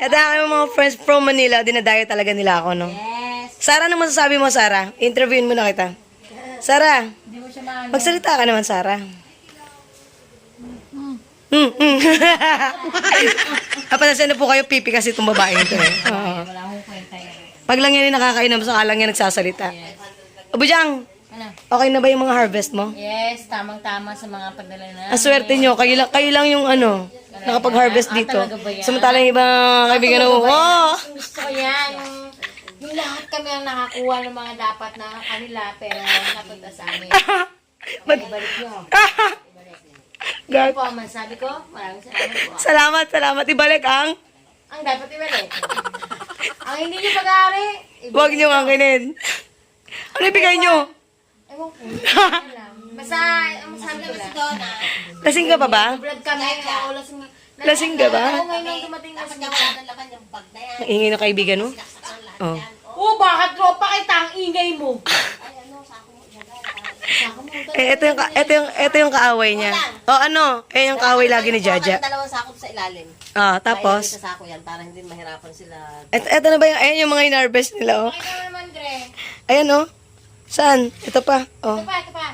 Ito ang mga friends from Manila, dinadayo talaga nila ako, no? Yes. Sarah, ano masasabi mo, Sarah? Interviewin mo na kita. Sarah, Hindi mo siya maano. magsalita ka naman, Sarah. Papansin na po kayo, pipi kasi itong babae ito eh. Oo. Wala akong kwenta yan. Pag lang yan yung nakakainom, saka lang yan nagsasalita. Abujang, Ano? okay na ba yung mga harvest mo? Yes, tamang-tama sa mga pagdala na. Ang swerte nyo, kayo lang yung ano, nakapag-harvest dito. talaga ba yan? Samantala yung ibang kaibigan mo, oh! Gusto ko yan. Yung lahat kami ang nakakuha ng mga dapat na kanila, pero napunta sa amin. Ibalik nyo. God. Po, man, sabi ko, maraming salamat po. Salamat. Ibalik ang... Ang dapat ibalik. Ang hindi nyo pag-aari, Huwag nyo angkinin. Ano ibigay nyo? ewan ko. Alam. Basta, ang sabi ko lang. Lasing ka pa ba? Vlog kami, oo, lasing. Lasing ka ba? Oo, ngayon nung dumating na siya. Ang ingay ng kaibigan mo? Oh. Oo, bakit tropa kita ang ingay mo? Ito yung kaaway niya. Oh, ano? Yung kaaway lagi ni Jaja. Dalawang sakop sa ilalim. Ah, Kaya tapos? dito sako yan para hindi mahirapan sila. Ito na ba yung... Ayan yung mga in-harvest nila, oh. Pakita mo naman, Dre. Ayan, oh. Saan? Ito pa. Oh. Ito pa.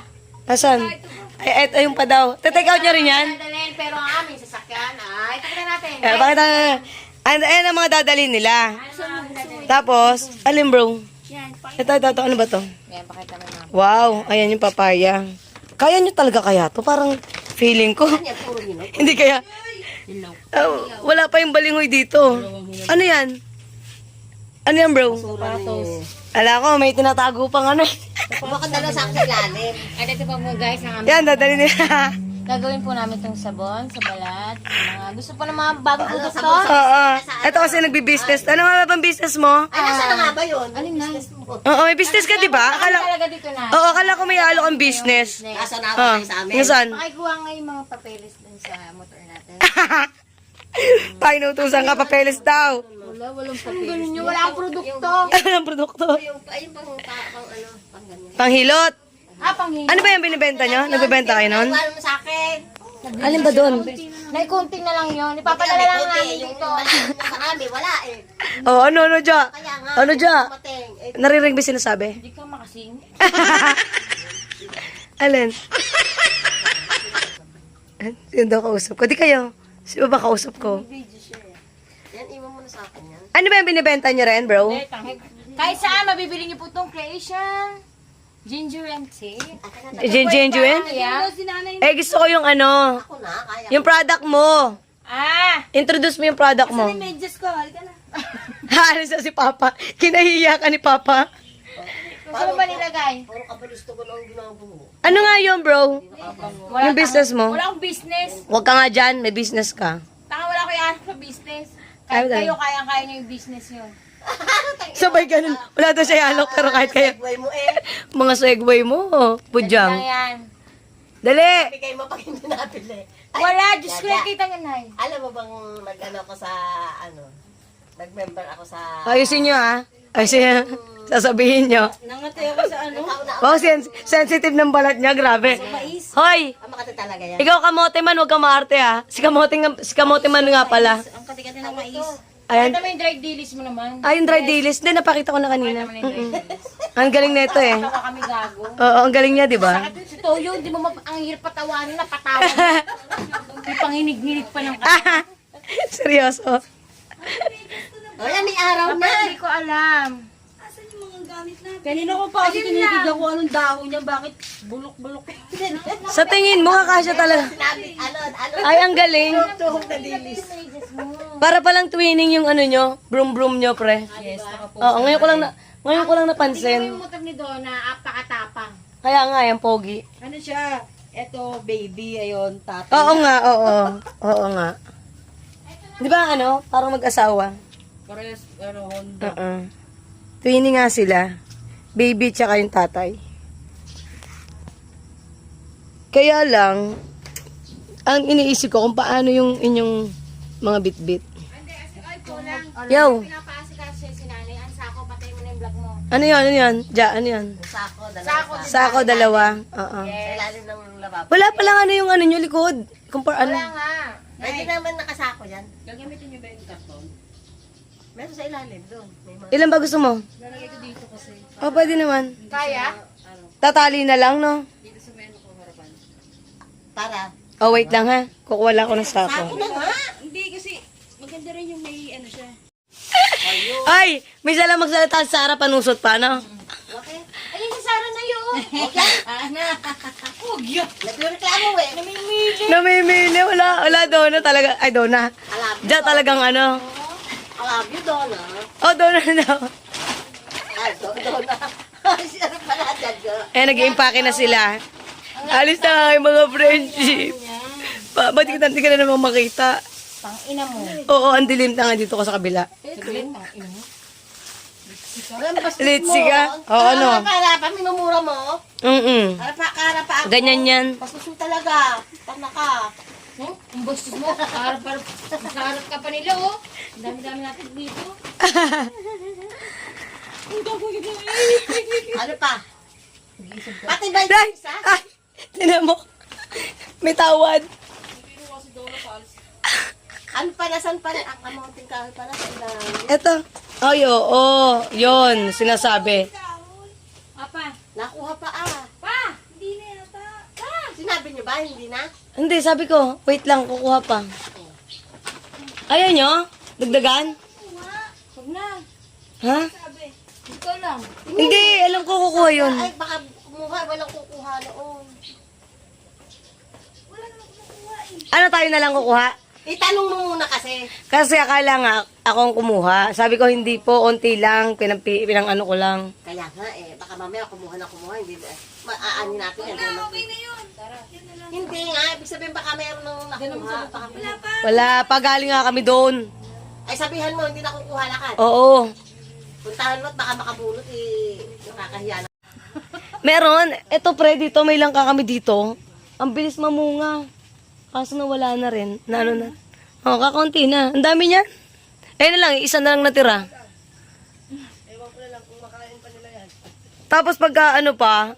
Asan? Ay, ito yung pa daw. Take out nyo rin yan? Dadalhin, pero ang aming sasakyan, ay, ito natin. Pakita na. Ayan ang mga dadalhin nila. Tapos, alin bro? Ito. Ano ba to? Yan, pakita mo naman. Wow, ayan yung papaya. Kaya nyo talaga kaya to? Parang feeling ko. Yan, puro yun. Hindi kaya. Wala pa yung balingoy dito. Ano yan? Ano yan bro? Patos. Ala ko, may tinatago pang ano. Baka dalawang sakop sa ilalim. At ito pa po guys, ang aming Yan, dadalhin nila. gagawin po namin itong sabon sa balat. Sa mga gusto po ng mga bagong utos ko. Oo. Ito kasi nagbi-business. Ano nga ba bang business mo? Ay, nasa na nga ba yun? Alin na? Oo, may business ka, di ba? Ano talaga dito na? Oo, akala ko may halo kang business. Nasa na Ah, kayo sa amin. ngayon. Pakikuha nga yung mga papeles dun sa motor natin. Painutusan ka, papeles daw. Walang papeles. Ganun nyo, wala akong produkto. Anong produkto? Ayun pang ano, pang ganyan. Panghilot. Panghingi. Ano ba yung binibenta nyo? Nagbibenta kayo nun? Wala mo sa akin. Alin ba doon? Naikunting na lang yun. Ipapadala lang namin Yung dito. sa amin, wala eh. Oh, ano, Ja? Kaya nga. Ano, Ja? Dumating. Eh, Naririnig ba sinasabi? Hindi ka makasing. Alin? Yun daw kausap ko. Di kayo. Sino ba kausap ko? yan, iwan mo na sa akin yan. Ano ba yung binibenta nyo rin, bro? Kahit saan, mabibili niyo po itong creation. Ginger and tea. Ginger? Yeah. Eh, gusto ko yung ano, Ako na, kaya. yung product mo. Ah! Introduce mo yung product mo. Medyas ko, halika na. Halos na si Papa. Kinahiya ka ni Papa. Gusto mo ba nilagay? Puro kabalisto ko lang ginagawa. Ano nga yun, bro? Yung business mo? Wala akong business. Huwag ka nga dyan, may business ka. Taka wala ko yan sa business. Kahit Ay, kayo, kaya niyo yung business yun. Sabay ganun. Wala daw siya yalok, pero kahit kayo. Segway mo eh. Mga segway mo, Lang pudyang. yan. Dali! Bigay mo pag hindi nabili. Ay, Wala, Diyos ko Jaja. lang kita nga, Alam mo bang nag-ano ko sa, ano, nag-member ako sa... Ayusin nyo, ha? Ayusin nyo. Sasabihin nyo. Nangatay ako sa ano? Wow, sensitive ng balat niya, grabe. Hoy! Ah, makati talaga yan. Ikaw kamote man, huwag kang maarte, ha? Si kamote man nga pala. Ang kati-kati ng mais. Ayan. Ito mo yung dried dilis mo naman. Ay, yung dry dilis. Hindi, napakita ko na kanina. Naman yung dried dilis. Ang galing nito, eh. Baka kami gago. Oo, ang galing niya, di ba? Si Toyo, di mo ang hirap patawanin na patawan. May panginig-nginig pa ng Seryoso. O yan, may araw na. Hindi ko alam. Kanina ko pa kasi tinitignan ko anong dahon niya, bakit bulok-bulok. Sa tingin mo, kakasya talaga. Sinabi, ano, Ay, ang galing. tuhog na dilis. Para palang twinning yung ano nyo, broom-broom nyo, pre. Yes, nakapost. Oo, ngayon ko lang Tingnan mo napansin. yung motor ni Donna, apakatapang. Kaya nga, yung pogi. Ano siya? Eto, baby, ayun, tatay. Oo nga, oo. Oo nga. Di ba ano, parang mag-asawa? Parehas, pero Honda. Twinning nga sila. Baby tsaka yung tatay. Kaya lang, ang iniisip ko kung paano yung inyong mga bit-bit. Yo, Pinapaasikas siya si nanay, ang sako, patay mo na yung vlog mo. ano yan, ano yan? Ja, ano yan? Sako, Sako, dalawa. Sako, dalawa. Oo. Sa ilalim ng lababo. Wala pa lang ano yung ano nyo likod. Kumpara ano. Wala nga. Pwede naman nakasako yan. Gagamitin niyo ba yung karton? Meron sa ilalim doon. May mga... Ilan ba gusto mo? Lalagay ko dito kasi. Oh, pwede naman. Kaya? Tatali na lang, no? Dito sa may ano ko harapan. Para. Oh, wait lang ha. Kukuha lang ako ng Sako sako. na nga. Hindi kasi maganda rin yung may ano siya. Ay! May sala magsalita sa harapan, usot pa, no? Okay. Ayun si Sarah na yun. Okay. Ugyo! Nagreklamo eh. Namimili. Wala Donna talaga. Ay, Donna. Diyan talagang ano. I love you, Donna. Oh, Donna daw. Ay, Donna. Ay, siya rin pala dyan ka. Eh, nag-iimpake na sila. Alis na kayo mga friendship. Ba't hindi ka na naman makita? Tangina mo. Oo, ang dilim na nga dito ko sa kabila. Saglit, tangina mo. Litsi ka? Oo, ano? Harapan, minumura mo. Harapan. Ganyan yan. Bastos mo talaga. Tanda ka. Ang bastos mo. Harap ka pa nila, oh. Ang dami-dami natin dito. Ano pa? Pati ba yung Day! isa? Ay! Tinan mo. May tawad. Ano pa, nasan pa rin? Ang kamoting kahoy pala sa ilalim. Eto. Ay, oo. Yun, sinasabi. Apa? Nakuha pa ah. Pa! Hindi na yata. Pa! Sinabi niyo ba? Hindi na? Hindi, sabi ko, wait lang, kukuha pa. Ayaw nyo? Dagdagan? Huwag na. Ha? Ito lang. Hindi, alam ko kukuha yun. Ay, baka kumuha. Walang kukuha noon. Ano tayo na lang kukuha? Itanong mo muna kasi. Kasi akala nga, ako ang kumuha. Sabi ko, hindi po, onti lang, pinang ano ko lang. Kaya nga eh, baka mamaya kumuha. Hindi, maaani natin yan. Okay na yun. Hindi nga, ibig sabihin baka mayroon nang nakuha. Baka Wala pa, galing nga kami doon. ay sabihan mo, hindi na kukuha lakat. Oo. Puntahan mo at baka makabulot eh, nakakahiya na. Meron, eto pre, dito, may lang kami dito. Ang bilis mamunga. Kaso nawala na rin. Na ano na. Oh, kakaunti na. Ang dami niyan. Ayun na lang, isa na lang natira. Tapos pagka ano pa,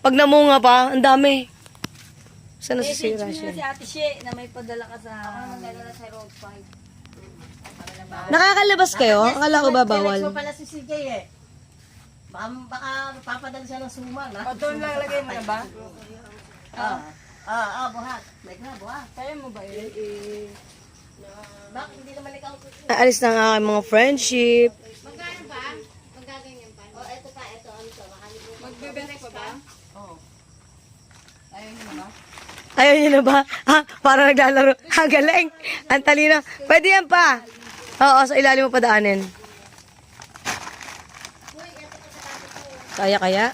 pag namunga pa, ang dami. Saan nasisira Si siya? Ate She na may padala ka sa... Magdala sa road 5. Nakakalabas kayo? Akala ko ba Next bawal? mo pala si CJ eh. Baka papadala siya ng sumal. Doon lang lagay mo na ba? Buhat. May na, buhat. Kaya mo ba yun? Bakit hindi naman ikaw kukuha? Aalis na ang aking mga friendship. Magkano pa? Magaganyan pa. Oh, ito pa, ito. Ano to? Magbebenta pa ba? Oh. Ayaw niyo na ba? Ayaw niyo na ba? Ha? Parang naglalaro. Ha, galing. Ang talino. Pwede yan pa. Oo, sa ilalim mo padaanin. Kaya?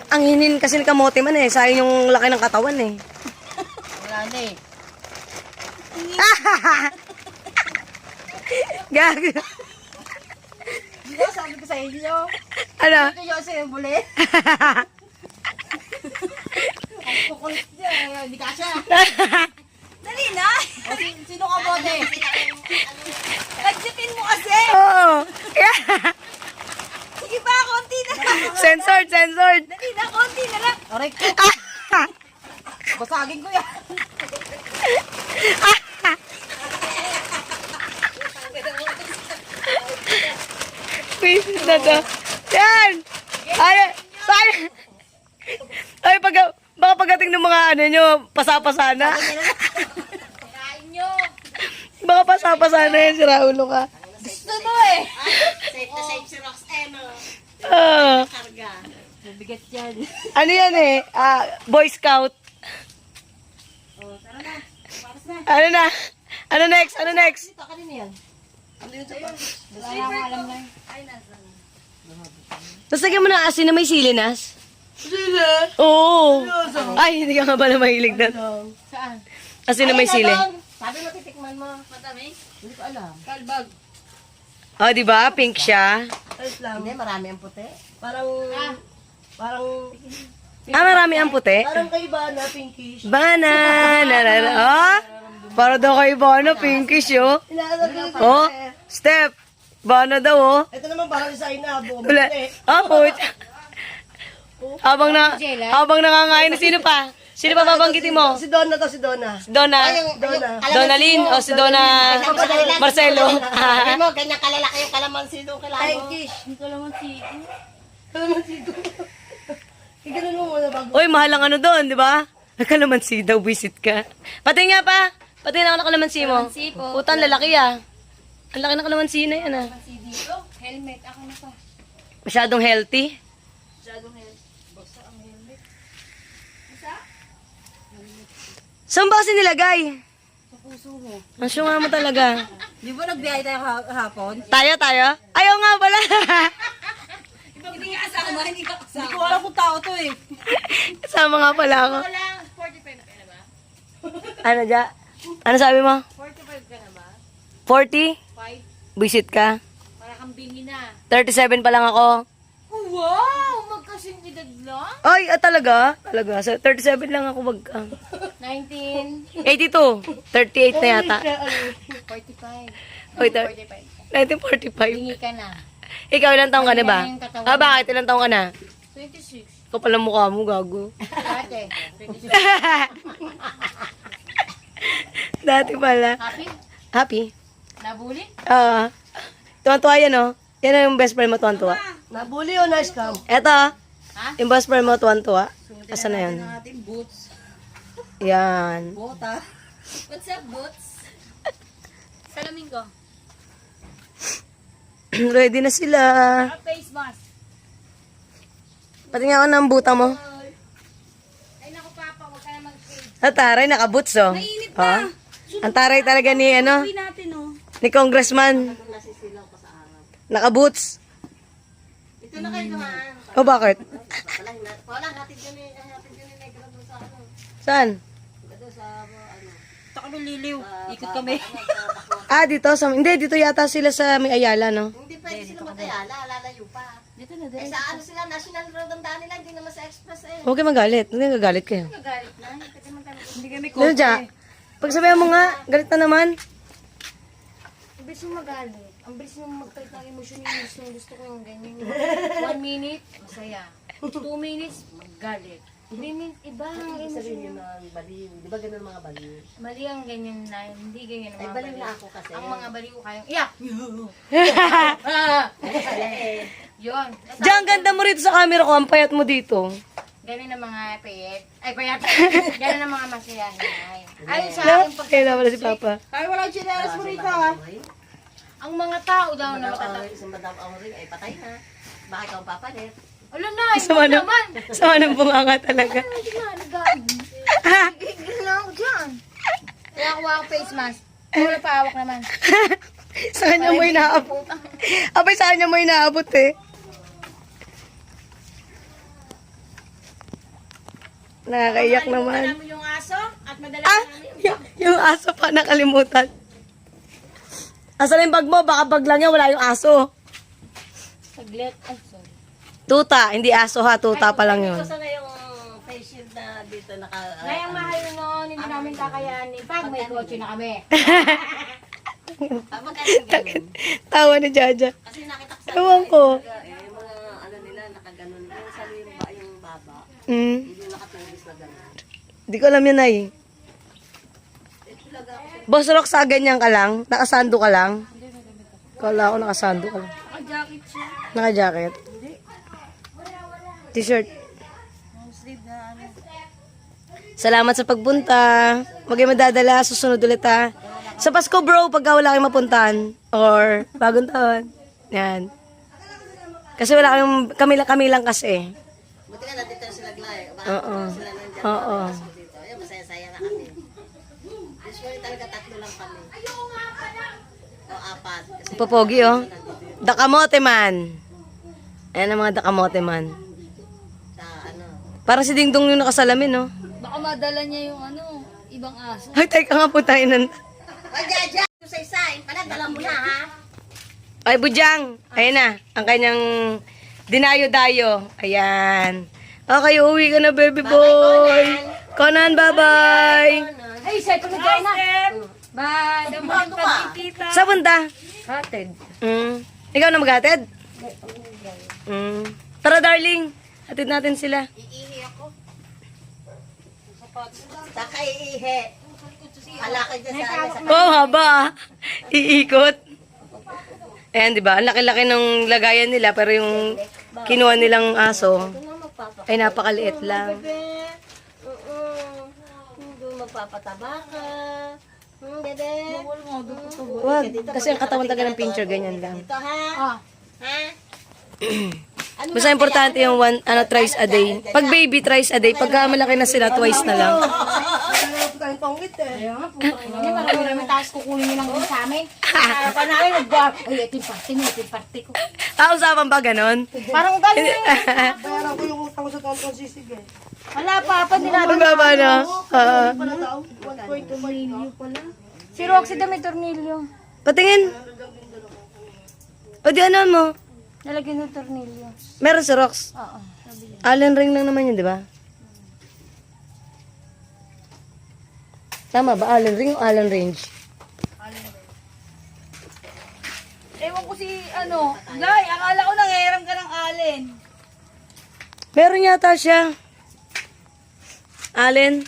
Ang hinin kasi ni kamote man eh. Sayang yung laki ng katawan eh. Wala na eh. Gag. Di ba sabi ko sa inyo? Ano? Ito yung sa yung buli. Ang kukulit niya. Hindi ka siya. Dali na! Sino ka bote? Nagsipin mo kasi! Oo. Yeah. Sige pa, konti na lang. Censored. Dali na, konti na lang. Aray ko. Basagin ko yan. Pisit na to. Yan! Ay, sayang. Ay, baka pagdating ng mga ano nyo, pasapasa na. Kain nyo. Baka pasapasa na yan, sira ulo ka. Gusto to eh. Safe na safe si Roxanne. Ah, Karga. Mabigat yan. ano yan eh? Boy Scout. Ano na? Ano next? Ito, kanina yan. Wala akong alam na yun. Tapos lagyan mo na asin na may silinas. Sili? Oo. Ay, hindi ka nga pala mahilig na. Saan? Asin na may sili. Sabi mo, titikman mo. Matami? Hindi ko alam. Kalbag. Oh, di ba? Pink siya. Hindi, marami ang puti. Parang Marami ang puti. kay Bana, pinkish. Banana. Oh, para daw kay Bana, pinkish, oh. Oh, Step. Bana daw, oh. Ito naman parang sa inabo. Wala. Put. Habang nangangain na sino pa? Sino ba babanggitin mo? Si Donna to, si Donna. Si Donna. Donna Lynn o si Donna Marcelo. Sabi mo, ganyan kalalaki yung kalamansi doon kailangan mo. Kalamansi doon. Iganon mo muna bago. Uy, mahal ang ano doon, di ba? Kalamansi daw, visit ka. Pati nga pa. Pati na ako na kalamansi mo. Putan, lalaki ah. Ang laki ng kalamansi na yan ah. Helmet, ako na pa. Masyadong healthy. Saan ba kasi nilagay? Sa puso mo. Ang syunga mo talaga. Di ba nagbiyahe tayo kahapon? Tayo? Ayaw nga pala. Hindi ka kasama, hindi ka kasama. Hindi ko alam kung tao to eh. Kasama nga pala ako. Wala, 45 ka na ba? Ano dya? Ano sabi mo? 45 ka na ba? 40? 5? Visit ka? Para kang bingi na. 37 pa lang ako. Wow! Magkasing edad lang? Ay, talaga? Talaga. So, 37 lang ako magka. 19. 82. 38 na yata. 45. Oy, 45. 1945. Bingi ka na. Ikaw, ilang taong ka na ba? Ah, bakit? Ilang taong ka na? 26. Ikaw pala mukha mo, gago. Dati. 26. Dati pala. Happy? Happy? Nabuli? Tuwan-tuwa yan, oh. Yan ang yung best friend mo, tuwan-tuwa. Nabuli o nice cam? Eto, Ha? yung best friend mo, tuwan-tuwa. Asan na yan? Ang ating boots. Yan. Bota. What's up, Boots? Salamin ko. Ready na sila. Face mask. Pati nga ako ng buta mo. Ay, naku, Papa. Huwag ka na mag-fade. Ang taray, nakaboots, oh. Mainit pa. Ang taray talaga ni, ano, Uwi natin oh. ni Congressman. Nasisilaw ko sa araw. Nakaboots. Ito na kayo naman. O, bakit? Wala, hatid yun eh. Hatid yun eh. Negro doon sa ano. Saan? Doon sa ano. Ito kami liliw. Ikot kami. Ah, dito. Hindi, dito yata sila sa may Ayala, no? Hindi pwede sila mag-ayala. Lalayo pa. Dito na Eh sa ano sila, National Road ang daan nila. Hindi naman sa express eh. Huwag kayo magalit. Hindi nagagalit kayo. Nagalit na. Kasi magkano. Hindi kami Ano dyan? Pagsabihan mo nga, galit na naman. Ang bilis yung magalit. Ang bilis yung magtalit ng emosyon yung gusto ko yung ganyan. 1 minute, masaya. 2 minutes, magalit. 3 minutes, iba ang emosyon Sabihin yun. nyo ng baliw. Di ba ganun mga baliw? Mali ang ganyan na, hindi ganyan ang Ay, mga baliw na ako kasi. Ang mga baliw kayang, iyak! Yun. Diyan, ang ganda mo rito sa camera ko. Ang payat mo dito. Ganun ang mga payet. Ay, payat. Ganun ang mga masayahin. Ay, sa No? akin pag... Kaya na pala si Papa. Ay, walang chinelas mo rito ah. Ang mga tao daw na Madam matatapos. Auring, isang Madam Auring ay patay na. Bakit ikaw papalit? Ala na, Sama ikaw na, naman. sama ng bunganga talaga. Hindi na, Gigil na ako dyan. Kaya ako ako face mask. Wala pa hawak naman. Sa kanya mo inaabot. Abay, sa kanya mo inaabot eh. Nakakaiyak naman. Alam mo yung aso at madala Ah! Yung aso pa nakalimutan. Asa na yung bag mo? Baka bag lang yan, wala yung aso. Saglit. Ay, sorry. Tuta, hindi aso ha, tuta pa lang yun. Gusto na yung face shield na dito naka... Ngayang mahal noon, hindi namin kakayanin. Pag may kotse na kami. Magkano yung ganun? Tawa ni Jaja. Kasi nakita ko sa... Ewan ko. Yung mga ano nila, nakaganon. Yung sa yung baba, Hmm. hindi nakatubis na gano'n. Di ko alam yun ay. Boss Rock, sa ganyan ka lang? Nakasando ka lang? Kala ko nakasando ka lang. Naka-jacket siya. Naka-jacket? T-shirt. Salamat sa pagpunta. Huwag kayo madadala. Susunod ulit ha. Sa Pasko bro, pagka wala kayong mapuntahan. Or bagong taon. Yan. Kasi wala kayong, kami lang kasi. Buti nga nandito na sila Glay. Oo. Sila nandiyan. Oo. Dito. Ayun, masaya-saya na kami. Usually talaga 3 lang kami. O 4. Kasi Popogi oh. Dakamote man. Ayan ang mga dakamote man. sa ano. Parang si Dingdong yung nakasalamin no. Baka madala niya yung ano, ibang aso. Ay, teka nga puntahin ng... Ay, Jaja! Yung sa isain, pala, dala mo na ha. Ay, Bujang. Ayan na. Ang kanyang dinayo-dayo. Ayan. Okay, uwi ka na, baby boy. Conan, bye-bye. Ay, say ko na na. Bye. Bago pa. Sa punta? Hatid. Ikaw na maghatid? Tara, darling. Hatid natin sila. Iihi ako. Saka iihe. Halakad niya sa ano. Oh, haba. Iikot. Ayan, di ba? Ang laki-laki ng lagayan nila, pero yung kinuha nilang aso, ay napakaliit lang. Hindi magpapataba ka. Bebe. Wag, kasi ang katawan talaga ng pincher, ganyan lang. Ito ha? Ha? Basta importante yung thrice a day. Pag baby, thrice a day. Pagka malaki na sila, twice na lang. Hindi, marami namin taas kukunin nyo lang din sa amin. Harapan namin, nag-bar. Ay, ito yung party mo, ito yung party ko. Usapan pa ganon? Parang galing eh. Bayaran ko yung utang ko sa taon sisig eh. Wala pa, nila. Magbaba na. Para daw, 1.2 million pala. Si Roxy na may tornilyo. Patingin. O di ano mo? Nalagyan ng tornilyo. Meron si Rox. Oo. Allen ring lang naman yun, di ba? Tama ba? Allen ring o Allen range? Ewan ko si, Lai, akala ko nangyayram ka ng Allen. Meron yata siya. Allen.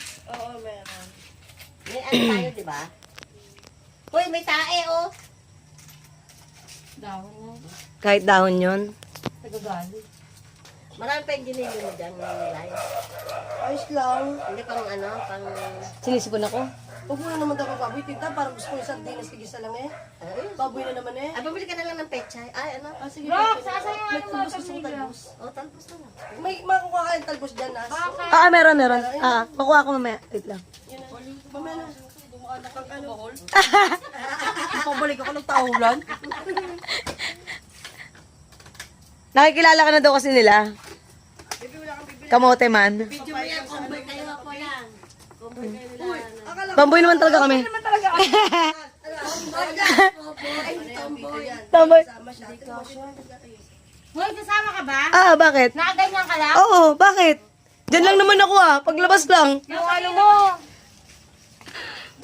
May ano tayo, di ba? Uy, may tae, oh. Dahon na. Kahit dahon yun. Nagagali. Marami pa yung ginili mo dyan, nilay. Ayos lang. Hindi pang ano, pang... Sinisipon ako. Huwag mo na naman daw baboy. Tinta, parang gusto ko yung sardinas kigisa lang eh. Baboy na naman eh. Ay, bumili ka na lang ng pechay. Ay, ano? Ah, sige. Rox, saan yung May ano talbos mo, gusto ko tornilyo? talbos. Oh, talpos na lang. May makukuha kayong talbos dyan, Nas. Meron. Makuha ko mamaya. Wait lang. Yun na. Mamaya na. Dumaan na kang ano. Pabalik ako ng taulan. Nakikilala ka na daw kasi nila. Kamote man. Video mo yan, kumboy kayo ako lang. Kumboy kayo nila. Bamboy naman talaga kami. Tomboy. Tamboy. Hoy, kasama ka ba? Bakit? Nakaganyan ka lang? Oo, bakit? Diyan lang naman ako paglabas lang. Yung ano mo?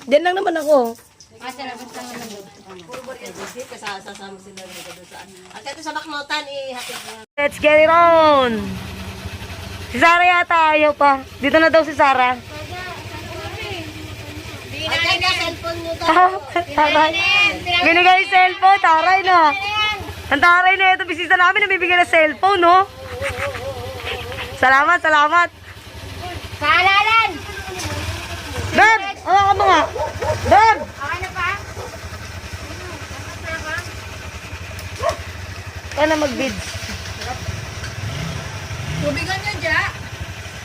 Diyan lang naman ako. Sa labas lang naman. Kasama sila dito sa ano. At ito sa Baknotan, ihatid mo. Let's get it on! Si Sarah yata ayaw pa. Dito na daw si Sarah. At yan, cellphone nyo daw. Taray. Binigay yung cellphone, taray na. Ang taray na ito, bisita namin, nabibigyan ng cellphone, no? Salamat. Kaalalan! Beb! Ka mo nga. Beb! Okay na pa? Kaya na mag-bids. Tubigan niya dya.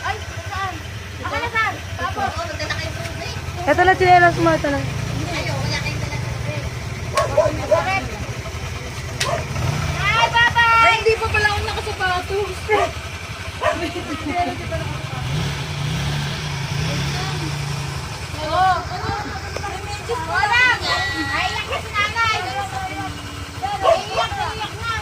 Ay, saan? Okay na saan? Oo, magdala kayo tubig. Ito na chinelas mo, ito na. Ayaw, wala kayong dala tubig. Ay, bye-bye! Ay, hindi pa pala ako nakasapatos. Wala! Ay, iyak na si nanay! Iyak na!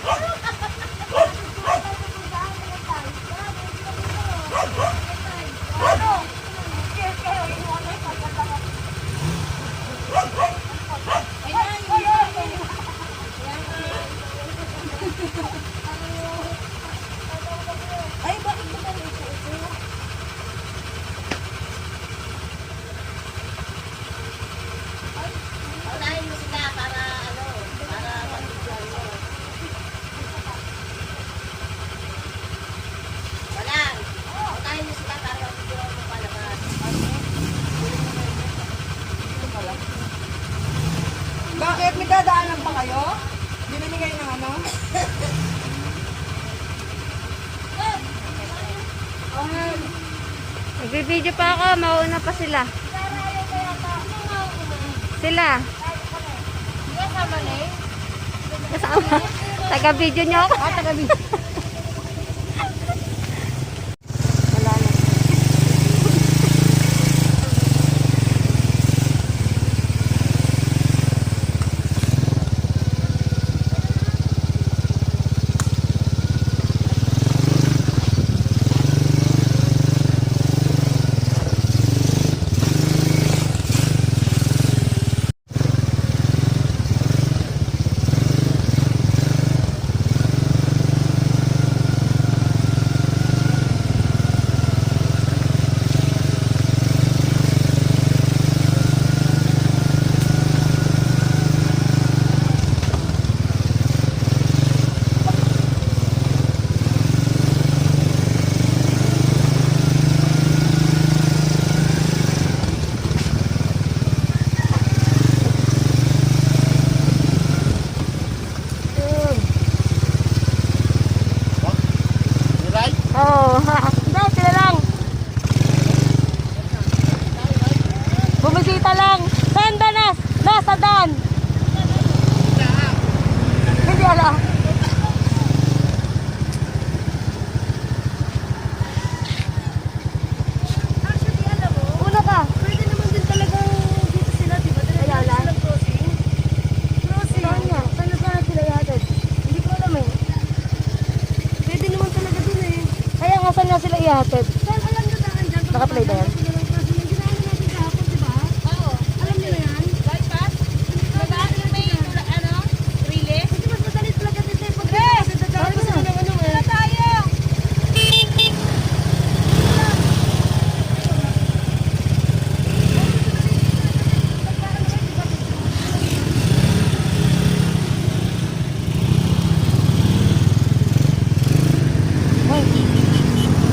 Unahin mo sila para ano, para pag-bigyan mo. Wala. Unahin mo sila para pag-bigyan mo palabas. Bakit? May dadaanan pa kayo? Bibili kayo ng ano? Nagbibideo pa ako, mauna pa sila. Sila. Kasama na eh. Kasama. Taga-video niyo ako. Taga-video. Oo. Hindi, sila lang. Bumisita lang. Saan Danas? Nasa Dan. Hindi alam. Actually, alam mo, Una ka. pwede naman din talagang dito sila, di ba? Talaga silang crossing. Crossing. Saan nga? Saan sila ihatid? Hindi ko alam eh. Pwede naman talaga dun eh. Kaya nga saan nga sila ihatid? Saan alam nyo daan dyan? Nakaplay ba yan? Yung ginaano natin kahapon, di ba? Oo. Alam nyo na yan? Bypass? Diba? Yung may, ano? Relay? Kasi mas madali talaga dito eh. Pag dadaan sila ng ano eh. Tayo!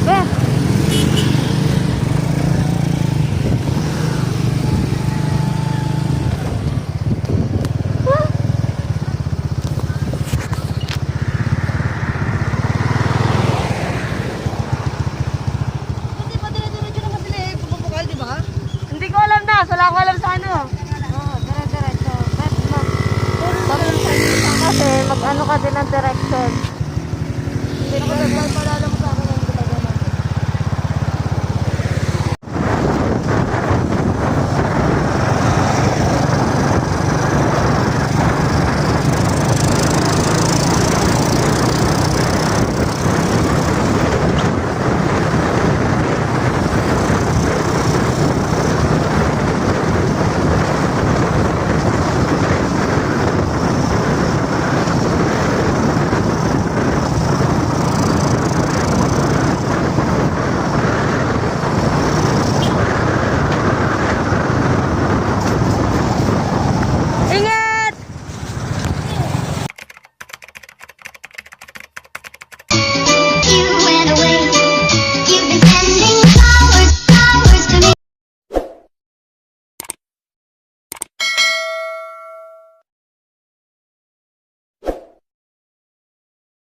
Be! Hindi pa dire-diretso naman sila eh. Pupukal, di ba? Hindi ko alam na. Wala ko alam sa ano. Oo, dire-diretso. Kasi mag-ano ka din ng direction. Hindi ko alam pala